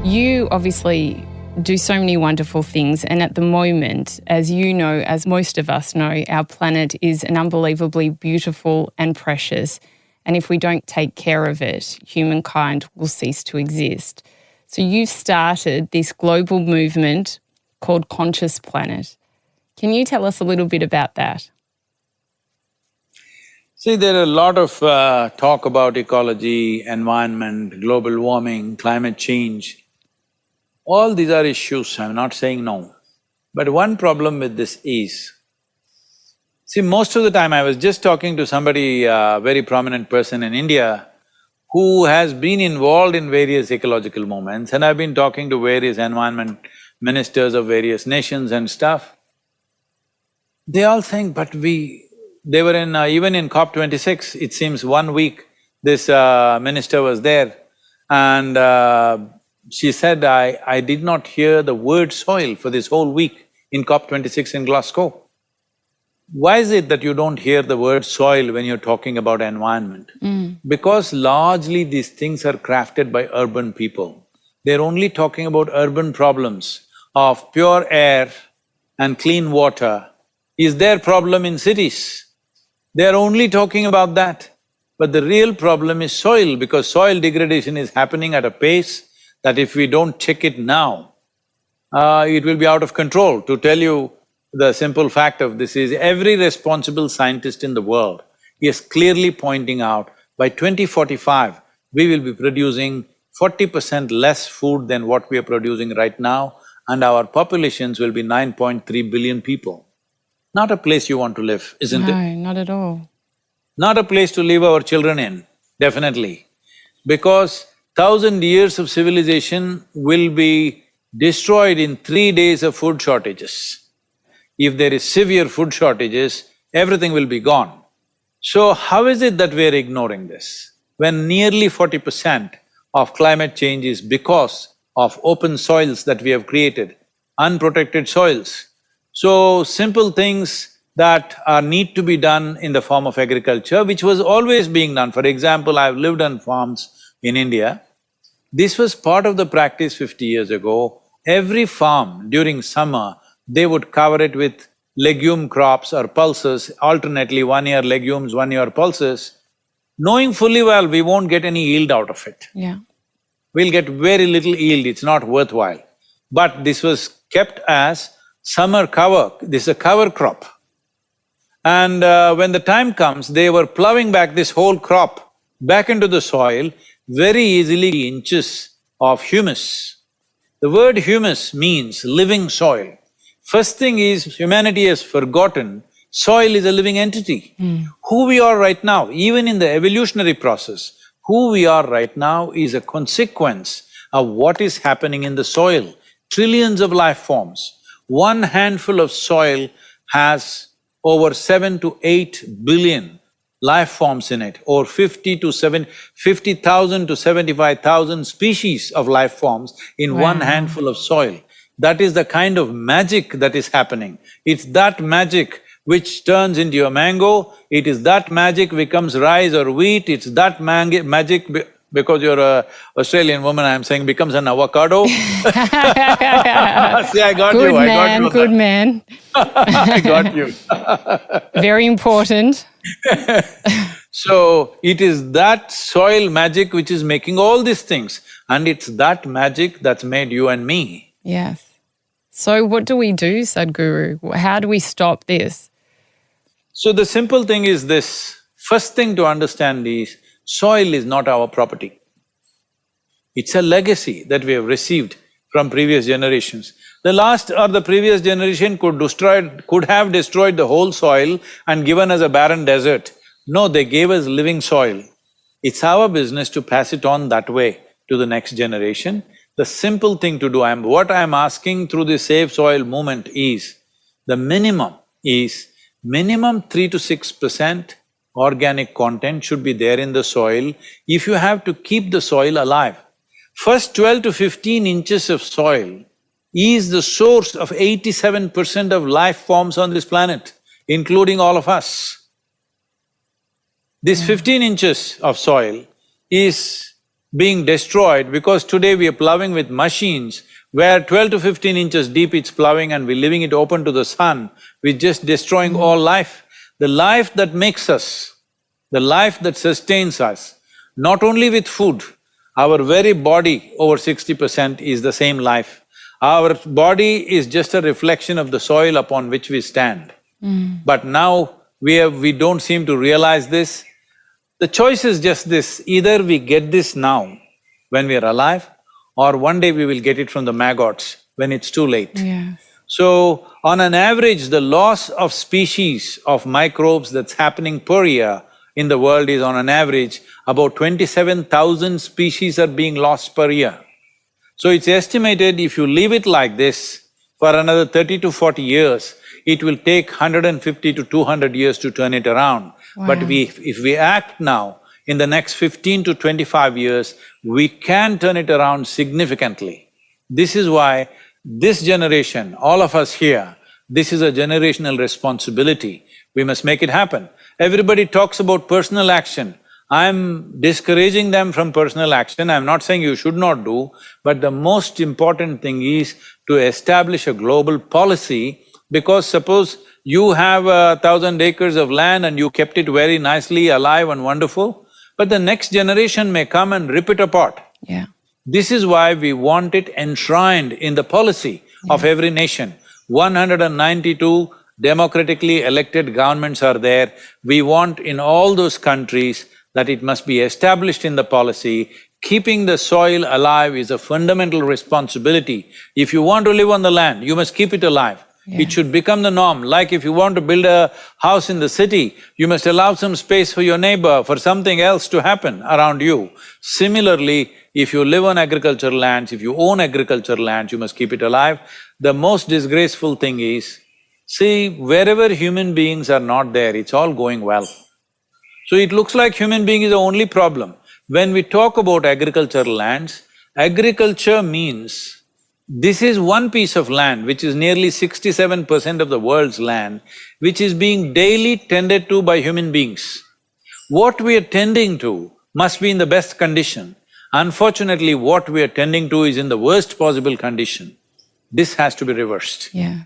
You obviously do so many wonderful things, and at the moment, as you know, as most of us know, our planet is an unbelievably beautiful and precious, and if we don't take care of it, humankind will cease to exist. So you've started this global movement called Conscious Planet. Can you tell us a little bit about that? See, there are a lot of talk about ecology, environment, global warming, climate change. All these are issues, I'm not saying no. But one problem with this is, see, most of the time I was just talking to somebody, a very prominent person in India, who has been involved in various ecological movements, and I've been talking to various environment ministers of various nations and stuff. They all think, but they were in… even in COP26, it seems 1 week, this minister was there and she said, I did not hear the word soil for this whole week in COP26 in Glasgow. Why is it that you don't hear the word soil when you're talking about environment? Because largely these things are crafted by urban people. They're only talking about urban problems of pure air and clean water is their problem in cities. They're only talking about that. But the real problem is soil, because soil degradation is happening at a pace that if we don't check it now, it will be out of control. To tell you the simple fact of this is, every responsible scientist in the world is clearly pointing out, by 2045, we will be producing 40% less food than what we are producing right now, and our populations will be 9.3 billion people. Not a place you want to live, isn't it? No, not at all. Not a place to leave our children in, definitely. Because 1,000 years of civilization will be destroyed in 3 days of food shortages. If there is severe food shortages, everything will be gone. So how is it that we're ignoring this? When nearly 40% of climate change is because of open soils that we have created, unprotected soils. So simple things that need to be done in the form of agriculture, which was always being done. For example, I've lived on farms in India. This was part of the practice 50 years ago. Every farm during summer, they would cover it with legume crops or pulses, alternately 1 year legumes, 1 year pulses, knowing fully well we won't get any yield out of it. Yeah. We'll get very little yield, it's not worthwhile. But this was kept as summer cover, this is a cover crop. And when the time comes, they were plowing back this whole crop back into the soil, very easily inches of humus. The word humus means living soil. First thing is, humanity has forgotten soil is a living entity. Who we are right now, even in the evolutionary process, who we are right now is a consequence of what is happening in the soil. Trillions of life forms. One handful of soil has over 7 to 8 billion life forms in it, or 50,000 to 75,000 species of life forms in one handful of soil. That is the kind of magic that is happening. It's that magic which turns into a mango, it is that magic becomes rice or wheat, it's that magic because you're a Australian woman, I'm saying becomes an avocado. See, I got Good you, man, I got you. good man. I got you. Very important. So, it is that soil magic which is making all these things, and it's that magic that's made you and me. Yes. So what do we do, Sadhguru? How do we stop this? So the simple thing is this, first thing to understand is, soil is not our property. It's a legacy that we have received from previous generations. The last or the previous generation could have destroyed the whole soil and given us a barren desert. No, they gave us living soil. It's our business to pass it on that way to the next generation. The simple thing to do, what I'm asking through the Save Soil movement is, the minimum is, minimum 3 to 6% organic content should be there in the soil if you have to keep the soil alive. First 12 to 15 inches of soil is the source of 87% of life forms on this planet, including all of us. This 15 inches of soil is being destroyed because today we are plowing with machines where 12 to 15 inches deep it's plowing and we're leaving it open to the sun, we're just destroying all life. The life that makes us, the life that sustains us, not only with food, our very body, over 60% is the same life. Our body is just a reflection of the soil upon which we stand. But now we don't seem to realize this. The choice is just this, either we get this now when we are alive, or one day we will get it from the maggots when it's too late. Yes. So, on an average, the loss of species of microbes that's happening per year in the world is on an average about 27,000 species are being lost per year. So it's estimated if you leave it like this for another 30 to 40 years, it will take 150 to 200 years to turn it around. Wow. But if we act now, in the next 15 to 25 years, we can turn it around significantly. This is why this generation, all of us here, this is a generational responsibility. We must make it happen. Everybody talks about personal action. I'm discouraging them from personal action, I'm not saying you should not do, but the most important thing is to establish a global policy, because suppose you have 1,000 acres of land and you kept it very nicely alive and wonderful, but the next generation may come and rip it apart. Yeah. This is why we want it enshrined in the policy of every nation. 192 democratically elected governments are there. We want in all those countries that it must be established in the policy. Keeping the soil alive is a fundamental responsibility. If you want to live on the land, you must keep it alive. It should become the norm. Like if you want to build a house in the city, you must allow some space for your neighbor, for something else to happen around you. Similarly, if you live on agricultural lands, if you own agricultural lands, you must keep it alive. The most disgraceful thing is, see, wherever human beings are not there, it's all going well. So it looks like human being is the only problem. When we talk about agricultural lands, agriculture means this is one piece of land which is nearly 67% of the world's land, which is being daily tended to by human beings. What we are tending to must be in the best condition. Unfortunately, what we are tending to is in the worst possible condition. This has to be reversed. Yeah.